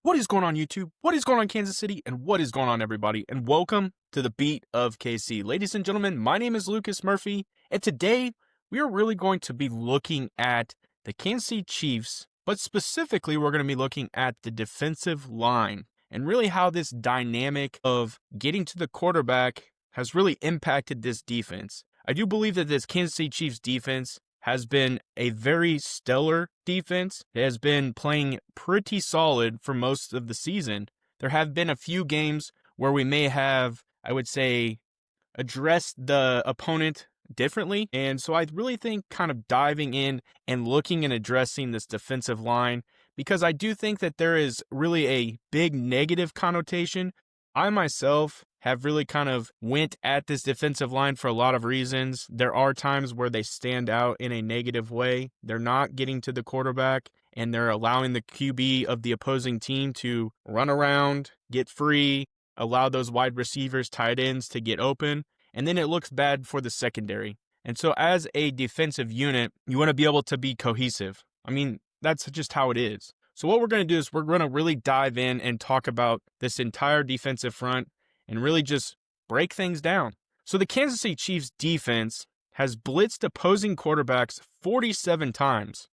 What is going on, YouTube? What is going on, Kansas City? And what is going on, everybody? And welcome to the Beat of KC. Ladies and gentlemen, my name is Lucas Murphy, and today we are really going to be looking at the Kansas City Chiefs, but specifically we're going to be looking at the defensive line and really how this dynamic of getting to the quarterback has really impacted this defense. I do believe that this Kansas City Chiefs defense has been a very stellar defense. It has been playing pretty solid for most of the season. There have been a few games where we may have, I would say, addressed the opponent differently. And so I really think kind of diving in and looking and addressing this defensive line, because I do think that there is really a big negative connotation. I myself have really kind of went at this defensive line for a lot of reasons. There are times where they stand out in a negative way. They're not getting to the quarterback, and they're allowing the QB of the opposing team to run around, get free, allow those wide receivers, tight ends to get open, and then it looks bad for the secondary. And so as a defensive unit, you want to be able to be cohesive. I mean, that's just how it is. So what we're going to do is we're going to really dive in and talk about this entire defensive front and really just break things down. So the Kansas City Chiefs defense has blitzed opposing quarterbacks 47 times,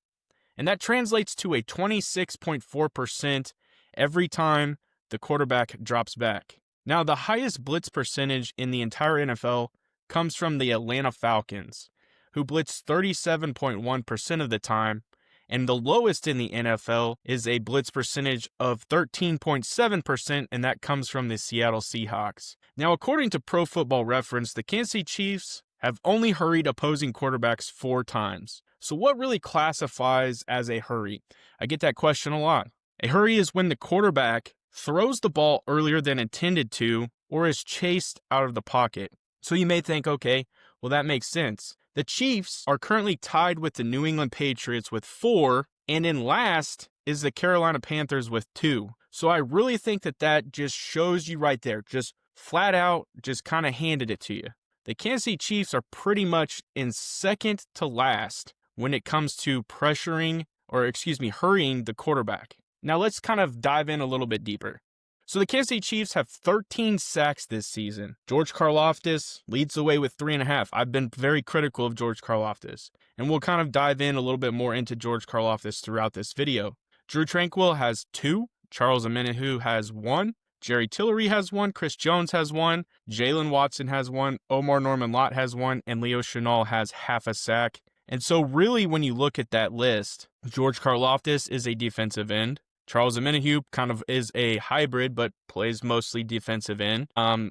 and that translates to a 26.4% every time the quarterback drops back. Now, the highest blitz percentage in the entire NFL comes from the Atlanta Falcons, who blitz 37.1% of the time, and the lowest in the NFL is a blitz percentage of 13.7%, and that comes from the Seattle Seahawks. Now, according to Pro Football Reference, the Kansas City Chiefs have only hurried opposing quarterbacks 4 times. So what really classifies as a hurry? I get that question a lot. A hurry is when the quarterback throws the ball earlier than intended to or is chased out of the pocket. So you may think, okay, well, that makes sense. The Chiefs are currently tied with the New England Patriots with 4, and in last is the Carolina Panthers with 2. So I really think that that just shows you right there, just flat out, just kind of handed it to you. The Kansas City Chiefs are pretty much in second to last when it comes to hurrying the quarterback. Now let's kind of dive in a little bit deeper. So the Kansas City Chiefs have 13 sacks this season. George Karloftis leads the way with 3.5. I've been very critical of George Karloftis, and we'll kind of dive in a little bit more into George Karloftis throughout this video. Drew Tranquill has 2. Charles Omenihu has 1. Jerry Tillery has 1. Chris Jones has 1. Jalen Watson has 1. Omar Norman-Lott has 1. And Leo Chenal has half a sack. And so really when you look at that list, George Karloftis is a defensive end. Charles Omenihu kind of is a hybrid, but plays mostly defensive end. I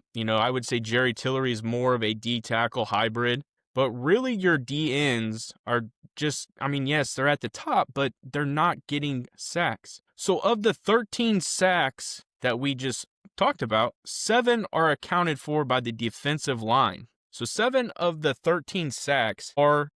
would say Jerry Tillery is more of a D-tackle hybrid, but really your D-ends are just, yes, they're at the top, but they're not getting sacks. So of the 13 sacks that we just talked about, 7 are accounted for by the defensive line. So 7 of the 13 sacks are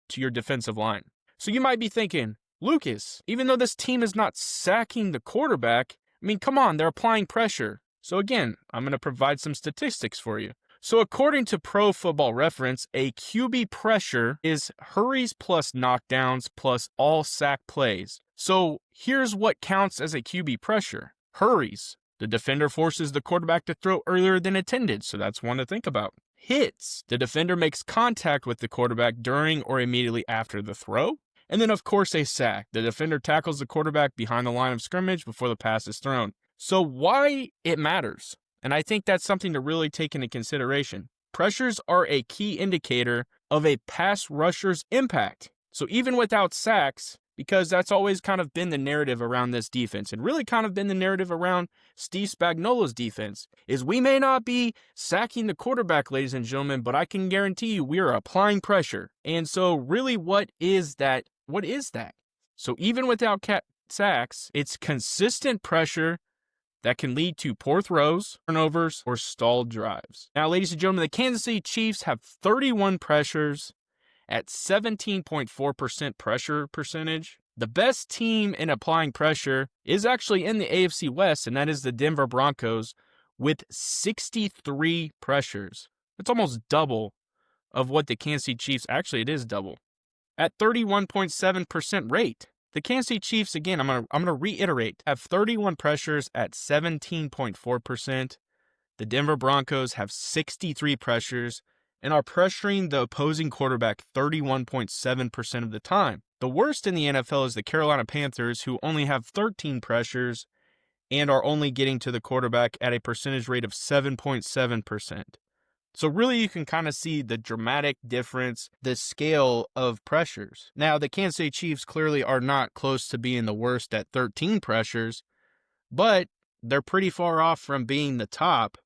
to your defensive line. So you might be thinking, Lucas, even though this team is not sacking the quarterback, come on, they're applying pressure. So again, I'm going to provide some statistics for you. So according to Pro Football Reference, a QB pressure is hurries plus knockdowns plus all sack plays. So here's what counts as a QB pressure. Hurries. The defender forces the quarterback to throw earlier than intended, so that's one to think about. Hits. The defender makes contact with the quarterback during or immediately after the throw. And then, of course, a sack. The defender tackles the quarterback behind the line of scrimmage before the pass is thrown. So why it matters, and I think that's something to really take into consideration. Pressures are a key indicator of a pass rusher's impact. So even without sacks, because that's always kind of been the narrative around this defense, and really kind of been the narrative around Steve Spagnuolo's defense, is we may not be sacking the quarterback, ladies and gentlemen, but I can guarantee you we are applying pressure. And so really what is that? What is that? So even without sacks, it's consistent pressure that can lead to poor throws, turnovers, or stalled drives. Now, ladies and gentlemen, the Kansas City Chiefs have 31 pressures at 17.4% pressure percentage. The best team in applying pressure is actually in the AFC West, and that is the Denver Broncos with 63 pressures. It's almost double of what the Kansas City Chiefs, actually it is double, at 31.7% rate. The Kansas City Chiefs, again, I'm gonna reiterate, have 31 pressures at 17.4%. The Denver Broncos have 63 pressures and are pressuring the opposing quarterback 31.7% of the time. The worst in the NFL is the Carolina Panthers, who only have 13 pressures and are only getting to the quarterback at a percentage rate of 7.7%. So really you can kind of see the dramatic difference, the scale of pressures. Now, the Kansas City Chiefs clearly are not close to being the worst at 13 pressures, but they're pretty far off from being the top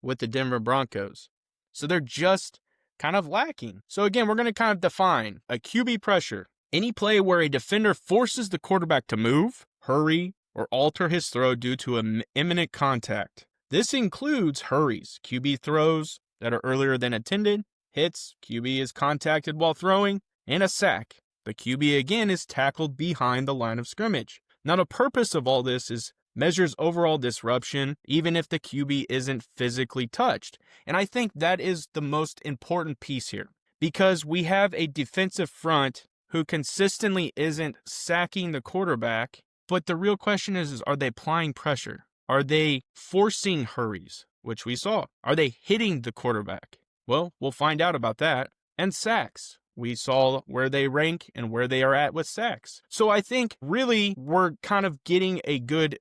with the Denver Broncos. So they're just kind of lacking. So again, we're going to kind of define a QB pressure. Any play where a defender forces the quarterback to move, hurry, or alter his throw due to an imminent contact. This includes hurries, QB throws that are earlier than intended, hits, QB is contacted while throwing, and a sack. The QB again is tackled behind the line of scrimmage. Now the purpose of all this is measures overall disruption, even if the QB isn't physically touched. And I think that is the most important piece here, because we have a defensive front who consistently isn't sacking the quarterback. But the real question is are they applying pressure? Are they forcing hurries, which we saw? Are they hitting the quarterback? Well, we'll find out about that. And sacks. We saw where they rank and where they are at with sacks. So I think really we're kind of getting a good,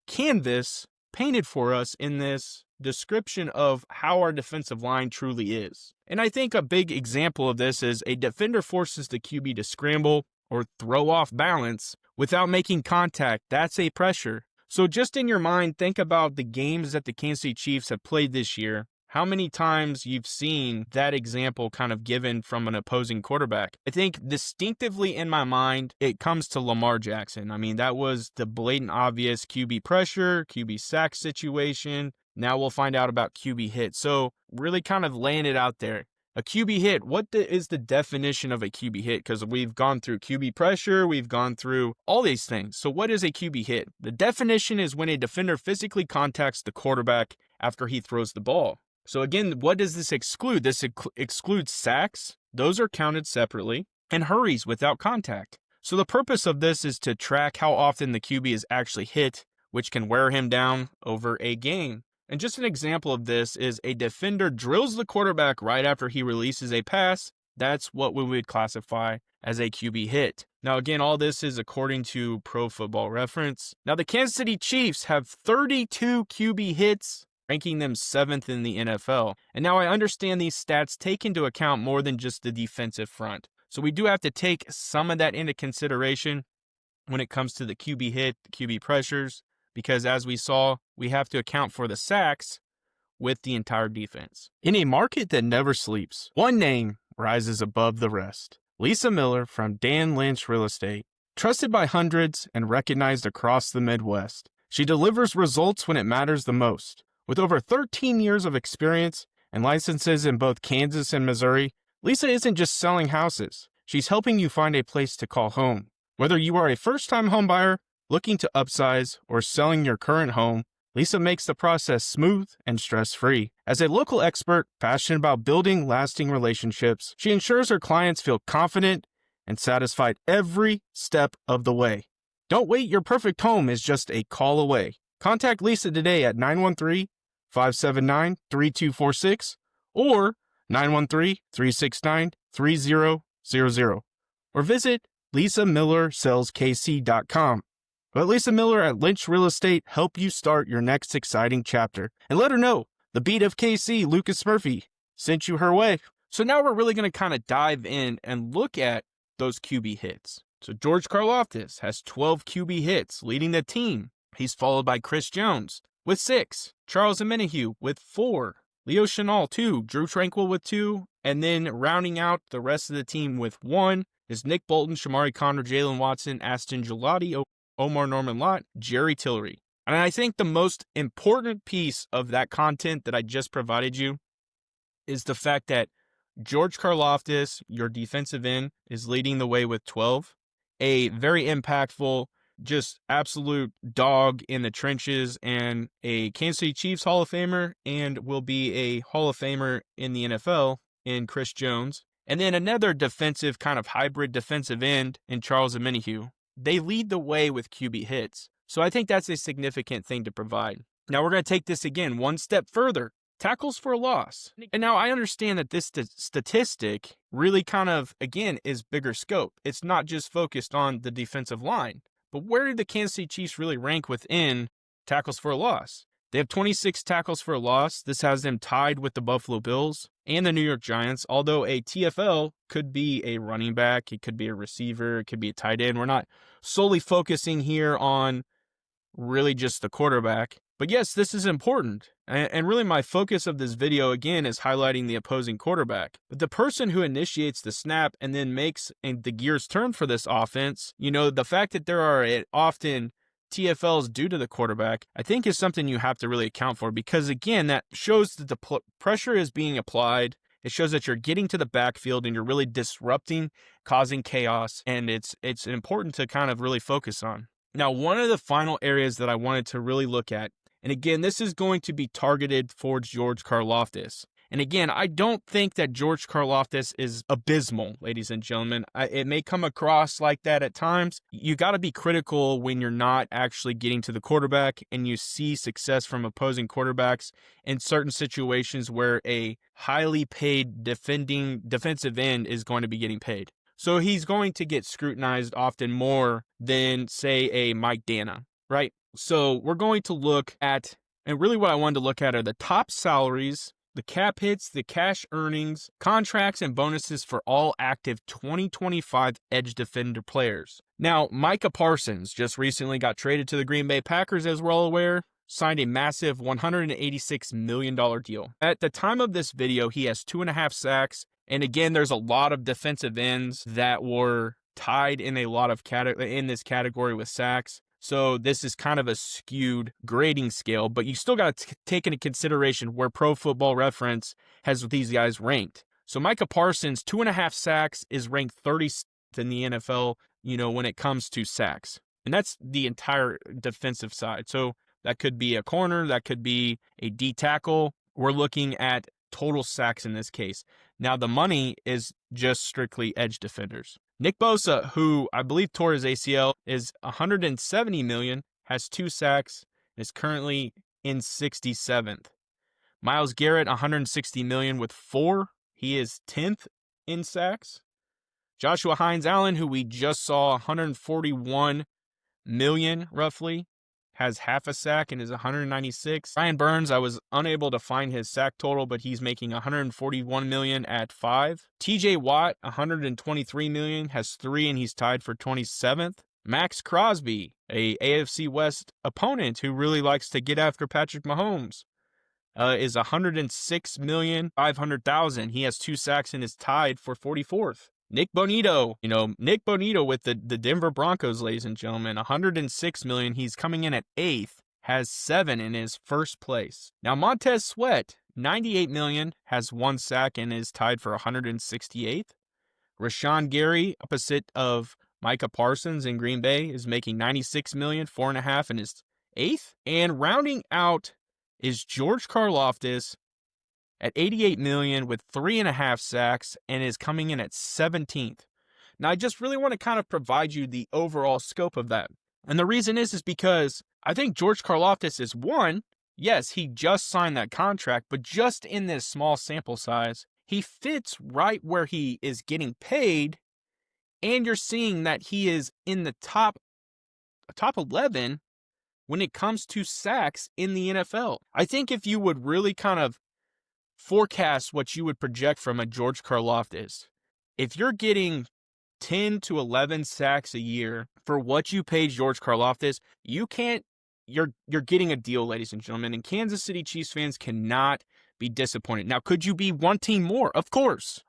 canvas painted for us in this description of how our defensive line truly is. And I think a big example of this is a defender forces the QB to scramble or throw off balance without making contact. That's a pressure. So just in your mind, think about the games that the Kansas City Chiefs have played this year. How many times you've seen that example kind of given from an opposing quarterback. I think distinctively in my mind, it comes to Lamar Jackson. I mean, that was the blatant obvious QB pressure, QB sack situation. Now we'll find out about QB hit. So really kind of laying it out there. A QB hit, what is the definition of a QB hit? Because we've gone through QB pressure, we've gone through all these things. So what is a QB hit? The definition is when a defender physically contacts the quarterback after he throws the ball. So again, what does this exclude? This excludes sacks. Those are counted separately. And hurries without contact. So the purpose of this is to track how often the QB is actually hit, which can wear him down over a game. And just an example of this is a defender drills the quarterback right after he releases a pass. That's what we would classify as a QB hit. Now, again, all this is according to Pro Football Reference. Now, the Kansas City Chiefs have 32 QB hits, ranking them 7th in the NFL. And now I understand these stats take into account more than just the defensive front. So we do have to take some of that into consideration when it comes to the QB hit, the QB pressures, because as we saw, we have to account for the sacks with the entire defense. In a market that never sleeps, one name rises above the rest. Lisa Miller from Miller-Lynch Real Estate. Trusted by hundreds and recognized across the Midwest, she delivers results when it matters the most. With over 13 years of experience and licenses in both Kansas and Missouri, Lisa isn't just selling houses. She's helping you find a place to call home. Whether you are a first-time home buyer, looking to upsize, or selling your current home, Lisa makes the process smooth and stress-free. As a local expert passionate about building lasting relationships, she ensures her clients feel confident and satisfied every step of the way. Don't wait, your perfect home is just a call away. Contact Lisa today at 913-579-3246 or 913-369-3000 or visit lisamillersaleskc.com. Let Lisa Miller at Lynch Real Estate help you start your next exciting chapter. And let her know the beat of KC, Lucas Murphy, sent you her way. So now we're really going to kind of dive in and look at those QB hits. So George Karloftis has 12 QB hits, leading the team. He's followed by Chris Jones with 6, Charles Omenihu with 4, Leo Chenal 2, Drew Tranquill with 2, and then rounding out the rest of the team with 1 is Nick Bolton, Shamari Conner, Jalen Watson, Aston Gelati, Omar Norman Lott, Jerry Tillery. And I think the most important piece of that content that I just provided you is the fact that George Karloftis, your defensive end, is leading the way with 12. A very impactful, just absolute dog in the trenches and a Kansas City Chiefs Hall of Famer and will be a Hall of Famer in the NFL in Chris Jones. And then another defensive kind of hybrid defensive end in Charles Omenihu. they lead the way with QB hits. So I think that's a significant thing to provide. Now we're going to take this again one step further. Tackles for a loss. And now I understand that this statistic really kind of, again, is bigger scope. It's not just focused on the defensive line. But where do the Kansas City Chiefs really rank within tackles for a loss? They have 26 tackles for a loss. This has them tied with the Buffalo Bills and the New York Giants, although a TFL could be a running back, it could be a receiver, it could be a tight end. We're not solely focusing here on really just the quarterback. But yes, this is important. And really my focus of this video, again, is highlighting the opposing quarterback. But the person who initiates the snap and then makes the gears turn for this offense, the fact that there are often TFLs due to the quarterback, I think is something you have to really account for, because again, that shows that the pressure is being applied. It shows that you're getting to the backfield and you're really disrupting, causing chaos, and it's important to kind of really focus on. Now, one of the final areas that I wanted to really look at, and again, this is going to be targeted for George Karloftis. And again, I don't think that George Karloftis is abysmal, ladies and gentlemen. It may come across like that at times. You got to be critical when you're not actually getting to the quarterback and you see success from opposing quarterbacks in certain situations where a highly paid defensive end is going to be getting paid. So he's going to get scrutinized often more than, say, a Mike Dana, right? So we're going to look at, and really what I wanted to look at are the top salaries, the cap hits, the cash earnings, contracts, and bonuses for all active 2025 edge defender players. Now, Micah Parsons just recently got traded to the Green Bay Packers, as we're all aware, signed a massive $186 million deal. At the time of this video, he has 2.5 sacks. And again, there's a lot of defensive ends that were tied in a lot of in this category with sacks. So this is kind of a skewed grading scale, but you still got to take into consideration where Pro Football Reference has these guys ranked. So Micah Parsons, 2.5 sacks, is ranked 30th in the NFL, when it comes to sacks. And that's the entire defensive side. So that could be a corner, that could be a D tackle. We're looking at total sacks in this case. Now, the money is just strictly edge defenders. Nick Bosa, who I believe tore his ACL, is $170 million, has 2 sacks, and is currently in 67th. Myles Garrett, $160 million with 4. He is 10th in sacks. Joshua Hines-Allen, who we just saw, $141 million roughly, has half a sack and is 196. Ryan Burns, I was unable to find his sack total, but he's making $141 million at 5. TJ Watt, $123 million, has 3, and he's tied for 27th. Max Crosby, a AFC West opponent who really likes to get after Patrick Mahomes, is $106,500,000. He has 2 sacks and is tied for 44th. Nick Bonito, with the Denver Broncos, ladies and gentlemen, $106 million. He's coming in at 8th, has 7 in his first place. Now, Montez Sweat, $98 million, has 1 sack and is tied for 168th. Rashawn Gary, opposite of Micah Parsons in Green Bay, is making $96 million, 4.5, and is 8th. And rounding out is George Karloftis at $88 million with 3.5 sacks and is coming in at 17th. Now, I just really want to kind of provide you the overall scope of that. And the reason is because I think George Karloftis is one, yes, he just signed that contract, but just in this small sample size, he fits right where he is getting paid, and you're seeing that he is in the top 11 when it comes to sacks in the NFL. I think if you would really kind of forecast what you would project from a George Karloftis, if you're getting 10 to 11 sacks a year for what you pay George Karloftis, you're getting a deal, ladies and gentlemen, and Kansas City Chiefs fans cannot be disappointed. Now, could you be wanting more? Of course.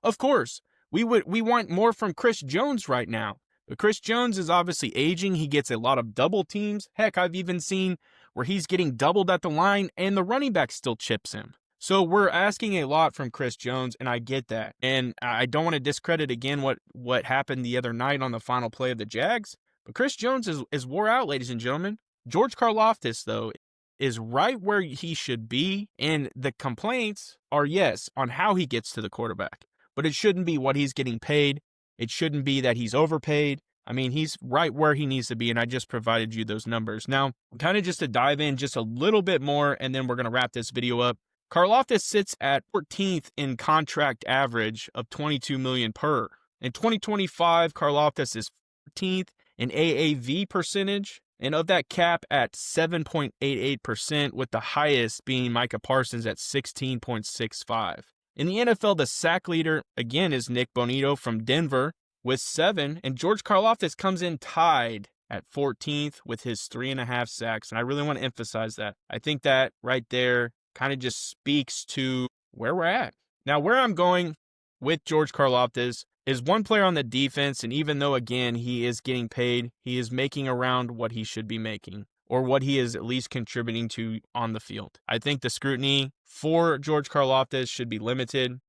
We want more from Chris Jones right now. But Chris Jones is obviously aging. He gets a lot of double teams. Heck, I've even seen where he's getting doubled at the line and the running back still chips him. So we're asking a lot from Chris Jones, and I get that. And I don't want to discredit again what happened the other night on the final play of the Jags. But Chris Jones is wore out, ladies and gentlemen. George Karloftis, though, is right where he should be. And the complaints are, yes, on how he gets to the quarterback. But it shouldn't be what he's getting paid. It shouldn't be that he's overpaid. I mean, he's right where he needs to be, and I just provided you those numbers. Now, kind of just to dive in just a little bit more, and then we're going to wrap this video up. Karloftis sits at 14th in contract average of $22 million per. In 2025, Karloftis is 14th in AAV percentage, and of that cap at 7.88%, with the highest being Micah Parsons at 16.65. In the NFL, the sack leader, again, is Nick Bonito from Denver with 7, and George Karloftis comes in tied at 14th with his 3.5 sacks, and I really want to emphasize that. I think that right there kind of just speaks to where we're at. Now, where I'm going with George Karloftis is one player on the defense, and even though, again, he is getting paid, he is making around what he should be making, or what he is at least contributing to on the field. I think the scrutiny for George Karloftis should be limited,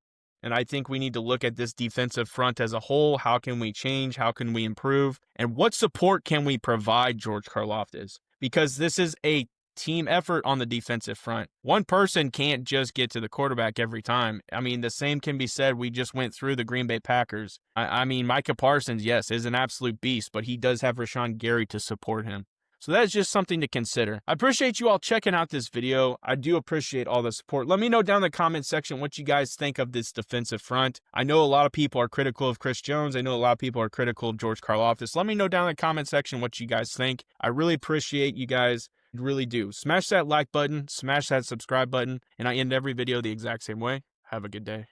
and I think we need to look at this defensive front as a whole. How can we change? How can we improve? And what support can we provide George Karloftis? Because this is a team effort on the defensive front. One person can't just get to the quarterback every time. I mean, the same can be said. We just went through the Green Bay Packers. I mean, Micah Parsons, yes, is an absolute beast, but he does have Rashawn Gary to support him. So that's just something to consider. I appreciate you all checking out this video. I do appreciate all the support. Let me know down in the comment section what you guys think of this defensive front. I know a lot of people are critical of Chris Jones. I know a lot of people are critical of George Karloftis. Let me know down in the comment section what you guys think. I really appreciate you guys. I really do. Smash that like button, smash that subscribe button, and I end every video the exact same way. Have a good day.